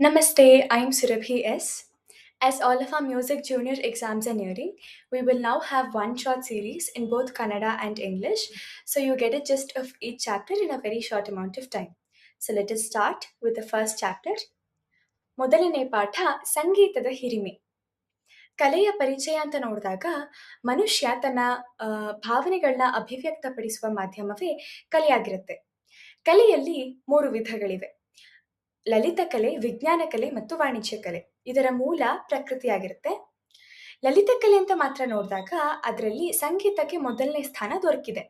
Namaste, I'm Surabhi S. As all of our music junior exams are nearing, we will now have one short series in both Kannada and English, so you get a gist of each chapter in a very short amount of time. So let us start with the first chapter. ಮೊದಲನೇ ಪಾಠ ಸಂಗೀತದ ಹಿರಿಮೆ. ಕಲೆಯ ಪರಿಚಯ ಅಂತ ನೋಡಿದಾಗ ಮನುಷ್ಯ ತನ್ನ ಭಾವನೆಗಳನ್ನ ಅಭಿವ್ಯಕ್ತಪಡಿಸುವ ಮಾಧ್ಯಮವೇ ಕಲೆಯಾಗಿರುತ್ತೆ. ಕಲೆಯಲ್ಲಿ ಮೂರು ವಿಧಗಳಿವೆ: ಲಲಿತ ಕಲೆ, ವಿಜ್ಞಾನ ಕಲೆ ಮತ್ತು ವಾಣಿಜ್ಯ ಕಲೆ. ಇದರ ಮೂಲ ಪ್ರಕೃತಿಯಾಗಿರುತ್ತೆ. ಲಲಿತ ಕಲೆ ಅಂತ ಮಾತ್ರ ನೋಡಿದಾಗ ಅದರಲ್ಲಿ ಸಂಗೀತಕ್ಕೆ ಮೊದಲನೇ ಸ್ಥಾನ ದೊರಕಿದೆ.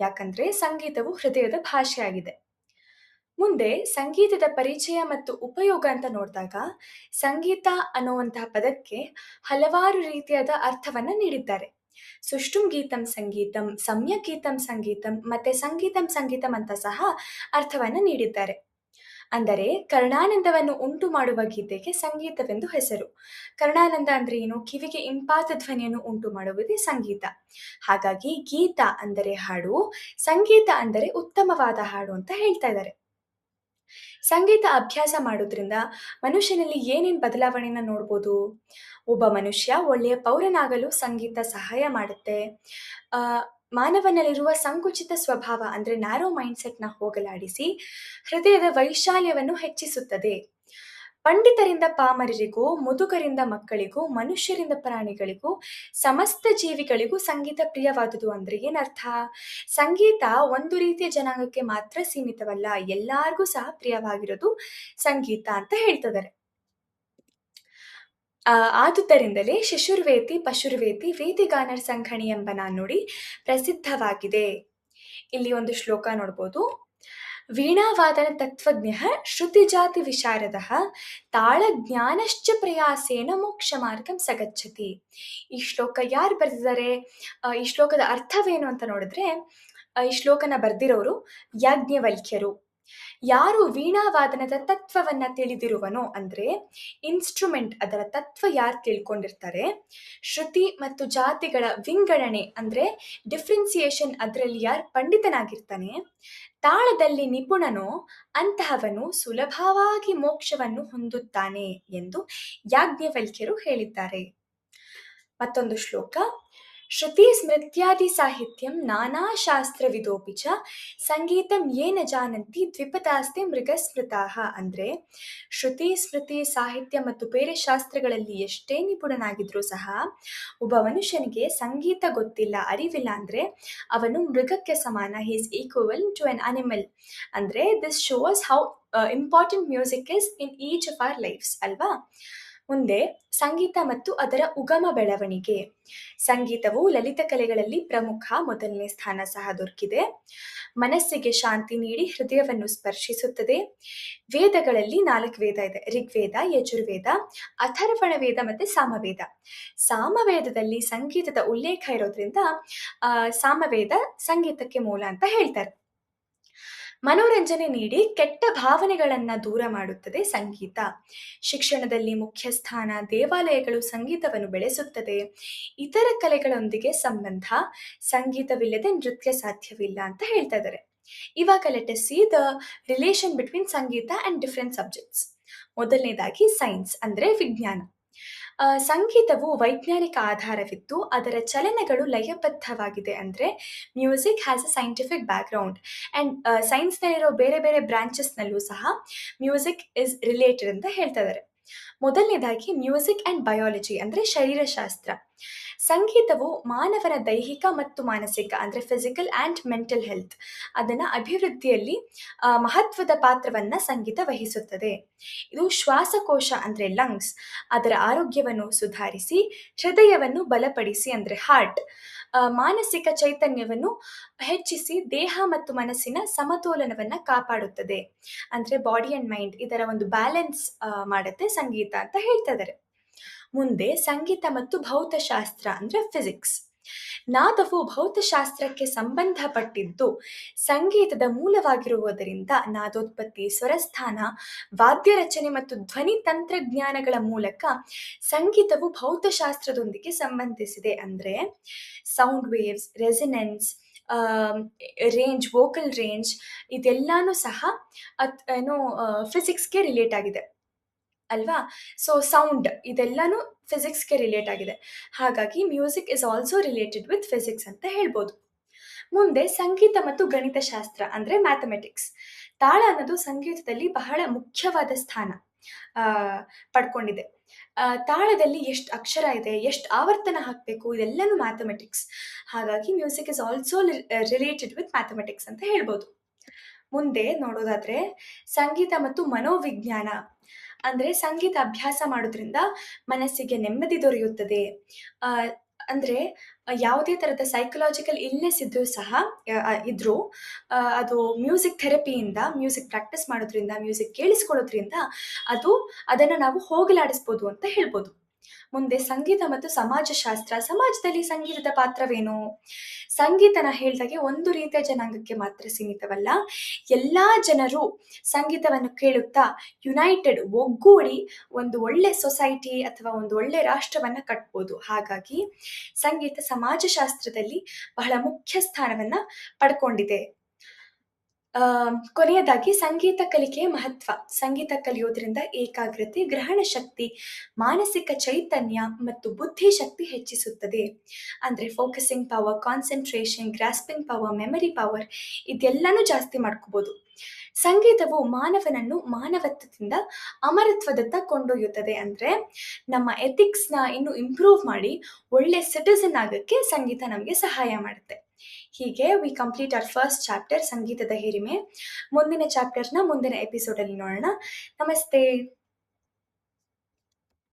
ಯಾಕಂದ್ರೆ ಸಂಗೀತವು ಹೃದಯದ ಭಾಷೆಯಾಗಿದೆ. ಮುಂದೆ ಸಂಗೀತದ ಪರಿಚಯ ಮತ್ತು ಉಪಯೋಗ ಅಂತ ನೋಡಿದಾಗ ಸಂಗೀತ ಅನ್ನುವಂತಹ ಪದಕ್ಕೆ ಹಲವಾರು ರೀತಿಯಾದ ಅರ್ಥವನ್ನ ನೀಡಿದ್ದಾರೆ. ಸುಷ್ಟುಂ ಗೀತಂ ಸಂಗೀತಂ, ಸಮ್ಯಕ್ ಗೀತಂ ಸಂಗೀತಂ ಮತ್ತೆ ಸಂಗೀತಂ ಸಂಗೀತಂ ಅಂತ ಸಹ ಅರ್ಥವನ್ನ ನೀಡಿದ್ದಾರೆ. ಅಂದರೆ ಕರ್ಣಾನಂದವನ್ನು ಉಂಟು ಮಾಡುವ ಗೀತೆಗೆ ಸಂಗೀತವೆಂದು ಹೆಸರು. ಕರ್ಣಾನಂದ ಅಂದ್ರೆ ಏನು? ಕಿವಿಗೆ ಇಂಪಾದ ಧ್ವನಿಯನ್ನು ಉಂಟು ಮಾಡುವುದೇ ಸಂಗೀತ. ಹಾಗಾಗಿ ಗೀತ ಅಂದರೆ ಹಾಡು, ಸಂಗೀತ ಅಂದರೆ ಉತ್ತಮವಾದ ಹಾಡು ಅಂತ ಹೇಳ್ತಾ ಇದ್ದಾರೆ. ಸಂಗೀತ ಅಭ್ಯಾಸ ಮಾಡೋದ್ರಿಂದ ಮನುಷ್ಯನಲ್ಲಿ ಏನೇನು ಬದಲಾವಣೆನ ನೋಡ್ಬೋದು? ಒಬ್ಬ ಮನುಷ್ಯ ಒಳ್ಳೆಯ ಪೌರನಾಗಲು ಸಂಗೀತ ಸಹಾಯ ಮಾಡುತ್ತೆ. ಆ, ಮಾನವನಲ್ಲಿರುವ ಸಂಕುಚಿತ ಸ್ವಭಾವ ಅಂದರೆ ನ್ಯಾರೋ ಮೈಂಡ್ಸೆಟ್ನ ಹೋಗಲಾಡಿಸಿ ಹೃದಯದ ವೈಶಾಲ್ಯವನ್ನು ಹೆಚ್ಚಿಸುತ್ತದೆ. ಪಂಡಿತರಿಂದ ಪಾಮರರಿಗೂ, ಮುದುಕರಿಂದ ಮಕ್ಕಳಿಗೂ, ಮನುಷ್ಯರಿಂದ ಪ್ರಾಣಿಗಳಿಗೂ, ಸಮಸ್ತ ಜೀವಿಗಳಿಗೂ ಸಂಗೀತ ಪ್ರಿಯವಾದುದು ಅಂದ್ರೆ ಏನರ್ಥ? ಸಂಗೀತ ಒಂದು ರೀತಿಯ ಜನಾಂಗಕ್ಕೆ ಮಾತ್ರ ಸೀಮಿತವಲ್ಲ, ಎಲ್ಲಾರ್ಗೂ ಸಹ ಪ್ರಿಯವಾಗಿರೋದು ಸಂಗೀತ ಅಂತ ಹೇಳ್ತಿದ್ದಾರೆ. ಆದುದರಿಂದಲೇ ಶಿಶುರ್ವೇತಿ ಪಶುರ್ವೇತಿ ವೇದಿಗಾನರ್ ಸಂಘಣಿ ಎಂಬ ನಾಣ್ಣುಡಿ ಪ್ರಸಿದ್ಧವಾಗಿದೆ. ಇಲ್ಲಿ ಒಂದು ಶ್ಲೋಕ ನೋಡ್ಬೋದು. ವೀಣಾವಾದನ ತತ್ವಜ್ಞ ಶ್ರುತಿಜಾತಿ ವಿಶಾರದ ತಾಳಜ್ಞಾನಶ್ಚ ಪ್ರಯಾಸೇನ ಮೋಕ್ಷ ಮಾರ್ಗಂ ಸಗಚ್ಚತಿ. ಈ ಶ್ಲೋಕ ಯಾರು ಬರೆದಿದ್ದಾರೆ? ಈ ಶ್ಲೋಕದ ಅರ್ಥವೇನು ಅಂತ ನೋಡಿದ್ರೆ, ಈ ಶ್ಲೋಕನ ಬರೆದಿರೋರು ಯಾಜ್ಞವಲ್ಕ್ಯರು. ಯಾರು ವೀಣಾವಾದನದ ತತ್ವವನ್ನ ತಿಳಿದಿರುವನೋ ಅಂದ್ರೆ ಇನ್ಸ್ಟ್ರೂಮೆಂಟ್ ಅದರ ತತ್ವ ಯಾರು ತಿಳ್ಕೊಂಡಿರ್ತಾರೆ, ಶ್ರುತಿ ಮತ್ತು ಜಾತಿಗಳ ವಿಂಗಡಣೆ ಅಂದ್ರೆ ಡಿಫ್ರೆನ್ಸಿಯೇಷನ್ ಅದರಲ್ಲಿ ಯಾರು ಪಂಡಿತನಾಗಿರ್ತಾನೆ, ತಾಳದಲ್ಲಿ ನಿಪುಣನೋ ಅಂತಹವನು ಸುಲಭವಾಗಿ ಮೋಕ್ಷವನ್ನು ಹೊಂದುತ್ತಾನೆ ಎಂದು ಯಾಜ್ಞವಲ್ಕ್ಯರು ಹೇಳಿದ್ದಾರೆ. ಮತ್ತೊಂದು ಶ್ಲೋಕ. ಶ್ರುತಿ ಸ್ಮೃತ್ಯಾದಿ ಸಾಹಿತ್ಯಂ ನಾನಾ ಶಾಸ್ತ್ರವಿದೋಪಿ ಚ ಸಂಗೀತಂ ಯೇನ ಜಾನಂತಿ ದ್ವಿಪದಾಸ್ತೆ ಮೃಗ ಸ್ಮೃತಾಹ. ಅಂದ್ರೆ ಶ್ರುತಿ ಸ್ಮೃತಿ ಸಾಹಿತ್ಯ ಮತ್ತು ಬೇರೆ ಶಾಸ್ತ್ರಗಳಲ್ಲಿ ಎಷ್ಟೇ ನಿಪುಣನಾಗಿದ್ರೂ ಸಹ ಒಬ್ಬ ಮನುಷ್ಯನಿಗೆ ಸಂಗೀತ ಗೊತ್ತಿಲ್ಲ, ಅರಿವಿಲ್ಲ ಅಂದ್ರೆ ಅವನು ಮೃಗಕ್ಕೆ ಸಮಾನ. He is equal to an animal. ಅಂದ್ರೆ this shows how important music is in each of our lives ಅಲ್ವಾ. ಮುಂದೆ ಸಂಗೀತ ಮತ್ತು ಅದರ ಉಗಮ ಬೆಳವಣಿಗೆ. ಸಂಗೀತವು ಲಲಿತ ಕಲೆಗಳಲ್ಲಿ ಪ್ರಮುಖ, ಮೊದಲನೇ ಸ್ಥಾನ ಸಹ ದೊರಕಿದೆ. ಮನಸ್ಸಿಗೆ ಶಾಂತಿ ನೀಡಿ ಹೃದಯವನ್ನು ಸ್ಪರ್ಶಿಸುತ್ತದೆ. ವೇದಗಳಲ್ಲಿ 4 ವೇದ ಇದೆ: ಋಗ್ವೇದ, ಯಜುರ್ವೇದ, ಅಥರ್ವಣ ವೇದ ಮತ್ತೆ ಸಾಮವೇದ. ಸಾಮವೇದದಲ್ಲಿ ಸಂಗೀತದ ಉಲ್ಲೇಖ ಇರೋದ್ರಿಂದ ಸಾಮವೇದ ಸಂಗೀತಕ್ಕೆ ಮೂಲ ಅಂತ ಹೇಳ್ತಾರೆ. ಮನೋರಂಜನೆ ನೀಡಿ ಕೆಟ್ಟ ಭಾವನೆಗಳನ್ನ ದೂರ ಮಾಡುತ್ತದೆ ಸಂಗೀತ. ಶಿಕ್ಷಣದಲ್ಲಿ ಮುಖ್ಯ ಸ್ಥಾನ. ದೇವಾಲಯಗಳು ಸಂಗೀತವನ್ನು ಬೆಳೆಸುತ್ತದೆ. ಇತರ ಕಲೆಗಳೊಂದಿಗೆ ಸಂಬಂಧ. ಸಂಗೀತವಿಲ್ಲದೆ ನೃತ್ಯ ಸಾಧ್ಯವಿಲ್ಲ ಅಂತ ಹೇಳ್ತಾ ಇದ್ದಾರೆ. ಇವಾಗ let us see the relation between sangeeta and different subjects. ಮೊದಲನೇದಾಗಿ ಸೈನ್ಸ್ ಅಂದ್ರೆ ವಿಜ್ಞಾನ. ಸಂಗೀತವು ವೈಜ್ಞಾನಿಕ ಆಧಾರವಿದ್ದು ಅದರ ಚಲನೆಗಳು ಲಯಬದ್ಧವಾಗಿದೆ. ಅಂದರೆ music has a scientific background and ಸೈನ್ಸ್ನಲ್ಲಿರೋ ಬೇರೆ ಬೇರೆ ಬ್ರಾಂಚಸ್ನಲ್ಲೂ ಸಹ ಮ್ಯೂಸಿಕ್ ಇಸ್ ರಿಲೇಟೆಡ್ ಅಂತ ಹೇಳ್ತಾ ಇದ್ದಾರೆ. ಮೊದಲನೇದಾಗಿ ಮ್ಯೂಸಿಕ್ ಆ್ಯಂಡ್ ಬಯಾಲಜಿ ಅಂದರೆ ಶರೀರಶಾಸ್ತ್ರ. ಸಂಗೀತವು ಮಾನವನ ದೈಹಿಕ ಮತ್ತು ಮಾನಸಿಕ ಅಂದರೆ ಫಿಸಿಕಲ್ ಆ್ಯಂಡ್ ಮೆಂಟಲ್ ಹೆಲ್ತ್ ಅದನ್ನು ಅಭಿವೃದ್ಧಿಯಲ್ಲಿ ಮಹತ್ವದ ಪಾತ್ರವನ್ನು ಸಂಗೀತ ವಹಿಸುತ್ತದೆ. ಇದು ಶ್ವಾಸಕೋಶ ಅಂದರೆ ಲಂಗ್ಸ್ ಅದರ ಆರೋಗ್ಯವನ್ನು ಸುಧಾರಿಸಿ, ಹೃದಯವನ್ನು ಬಲಪಡಿಸಿ ಅಂದರೆ ಹಾರ್ಟ್, ಮಾನಸಿಕ ಚೈತನ್ಯವನ್ನು ಹೆಚ್ಚಿಸಿ, ದೇಹ ಮತ್ತು ಮನಸ್ಸಿನ ಸಮತೋಲನವನ್ನು ಕಾಪಾಡುತ್ತದೆ. ಅಂದರೆ ಬಾಡಿ ಆ್ಯಂಡ್ ಮೈಂಡ್ ಇದರ ಒಂದು ಬ್ಯಾಲೆನ್ಸ್ ಮಾಡುತ್ತೆ ಸಂಗೀತ ಅಂತ ಹೇಳ್ತಾ ಇದ್ದಾರೆ. ಮುಂದೆ ಸಂಗೀತ ಮತ್ತು ಭೌತಶಾಸ್ತ್ರ ಅಂದರೆ ಫಿಸಿಕ್ಸ್. ನಾದವು ಭೌತಶಾಸ್ತ್ರಕ್ಕೆ ಸಂಬಂಧಪಟ್ಟಿದ್ದು ಸಂಗೀತದ ಮೂಲವಾಗಿರುವುದರಿಂದ ನಾದೋತ್ಪತ್ತಿ, ಸ್ವರಸ್ಥಾನ, ವಾದ್ಯ ರಚನೆ ಮತ್ತು ಧ್ವನಿ ತಂತ್ರಜ್ಞಾನಗಳ ಮೂಲಕ ಸಂಗೀತವು ಭೌತಶಾಸ್ತ್ರದೊಂದಿಗೆ ಸಂಬಂಧಿಸಿದೆ. ಅಂದರೆ sound waves, resonance, range, vocal range ಇದೆಲ್ಲಾನು ಸಹ ಫಿಸಿಕ್ಸ್ಗೆ ರಿಲೇಟ್ ಆಗಿದೆ. ಅಲ್ವಾ? ಸೊ ಸೌಂಡ್ ಇದೆಲ್ಲನೂ ಫಿಸಿಕ್ಸ್‌ಗೆ ರಿಲೇಟ್ ಆಗಿದೆ. ಹಾಗಾಗಿ music is also related with physics ಅಂತ ಹೇಳ್ಬೋದು. ಮುಂದೆ ಸಂಗೀತ ಮತ್ತು ಗಣಿತಶಾಸ್ತ್ರ ಅಂದರೆ ಮ್ಯಾಥಮೆಟಿಕ್ಸ್. ತಾಳ ಅನ್ನೋದು ಸಂಗೀತದಲ್ಲಿ ಬಹಳ ಮುಖ್ಯವಾದ ಸ್ಥಾನ ಆ, ಪಡ್ಕೊಂಡಿದೆ. ತಾಳದಲ್ಲಿ ಎಷ್ಟು ಅಕ್ಷರ ಇದೆ, ಎಷ್ಟು ಆವರ್ತನ ಹಾಕಬೇಕು, ಇದೆಲ್ಲನೂ ಮ್ಯಾಥಮೆಟಿಕ್ಸ್. ಹಾಗಾಗಿ music is also related with mathematics ಅಂತ ಹೇಳ್ಬೋದು. ಮುಂದೆ ನೋಡೋದಾದ್ರೆ ಸಂಗೀತ ಮತ್ತು ಮನೋವಿಜ್ಞಾನ ಅಂದ್ರೆ ಸಂಗೀತ ಅಭ್ಯಾಸ ಮಾಡೋದ್ರಿಂದ ಮನಸ್ಸಿಗೆ ನೆಮ್ಮದಿ ದೊರೆಯುತ್ತದೆ. ಆ, ಅಂದ್ರೆ ಯಾವುದೇ ತರದ ಸೈಕಲಾಜಿಕಲ್ ಇಲ್ನೆಸ್ ಇದ್ರೂ ಸಹ ಇದ್ರೂ ಅದು ಮ್ಯೂಸಿಕ್ ಥೆರಪಿಯಿಂದ, ಮ್ಯೂಸಿಕ್ ಪ್ರಾಕ್ಟೀಸ್ ಮಾಡೋದ್ರಿಂದ, ಮ್ಯೂಸಿಕ್ ಕೇಳಿಸ್ಕೊಳ್ಳೋದ್ರಿಂದ ಅದನ್ನ ನಾವು ಹೋಗಲಾಡಿಸ್ಬೋದು ಅಂತ ಹೇಳ್ಬೋದು. ಮುಂದೆ ಸಂಗೀತ ಮತ್ತು ಸಮಾಜಶಾಸ್ತ್ರ. ಸಮಾಜದಲ್ಲಿ ಸಂಗೀತದ ಪಾತ್ರವೇನು? ಸಂಗೀತನ ಹೇಳ್ದಾಗೆ ಒಂದು ರೀತಿಯ ಜನಾಂಗಕ್ಕೆ ಮಾತ್ರ ಸೀಮಿತವಲ್ಲ. ಎಲ್ಲಾ ಜನರು ಸಂಗೀತವನ್ನು ಕೇಳುತ್ತಾ ಯುನೈಟೆಡ್, ಒಗ್ಗೂಡಿ ಒಂದು ಒಳ್ಳೆ ಸೊಸೈಟಿ ಅಥವಾ ಒಂದು ಒಳ್ಳೆ ರಾಷ್ಟ್ರವನ್ನ ಕಟ್ಬೋದು. ಹಾಗಾಗಿ ಸಂಗೀತ ಸಮಾಜಶಾಸ್ತ್ರದಲ್ಲಿ ಬಹಳ ಮುಖ್ಯ ಸ್ಥಾನವನ್ನ ಪಡ್ಕೊಂಡಿದೆ. ಕೊನೆಯದಾಗಿ ಸಂಗೀತ ಕಲಿಕೆಯ ಮಹತ್ವ. ಸಂಗೀತ ಕಲಿಯೋದ್ರಿಂದ ಏಕಾಗ್ರತೆ, ಗ್ರಹಣ ಶಕ್ತಿ, ಮಾನಸಿಕ ಚೈತನ್ಯ ಮತ್ತು ಬುದ್ಧಿಶಕ್ತಿ ಹೆಚ್ಚಿಸುತ್ತದೆ. ಅಂದರೆ focusing power, concentration, grasping power, memory power ಇದೆಲ್ಲನೂ ಜಾಸ್ತಿ ಮಾಡ್ಕೋಬೋದು. ಸಂಗೀತವು ಮಾನವನನ್ನು ಮಾನವತ್ವದಿಂದ ಅಮರತ್ವದತ್ತ ಕೊಂಡೊಯ್ಯುತ್ತದೆ. ಅಂದರೆ ನಮ್ಮ ಎಥಿಕ್ಸ್ನ ಇನ್ನು ಇಂಪ್ರೂವ್ ಮಾಡಿ ಒಳ್ಳೆ ಸಿಟಿಸನ್ ಆಗೋಕ್ಕೆ ಸಂಗೀತ ನಮಗೆ ಸಹಾಯ ಮಾಡುತ್ತೆ. ಹೀಗೆ V complete our first chapter, ಸಂಗೀತದ ಹಿರಿಮೆ. ಮುಂದಿನ ಚಾಪ್ಟರ್ನ ಮುಂದಿನ ಎಪಿಸೋಡಲ್ಲಿ ನೋಡೋಣ. ನಮಸ್ತೆ.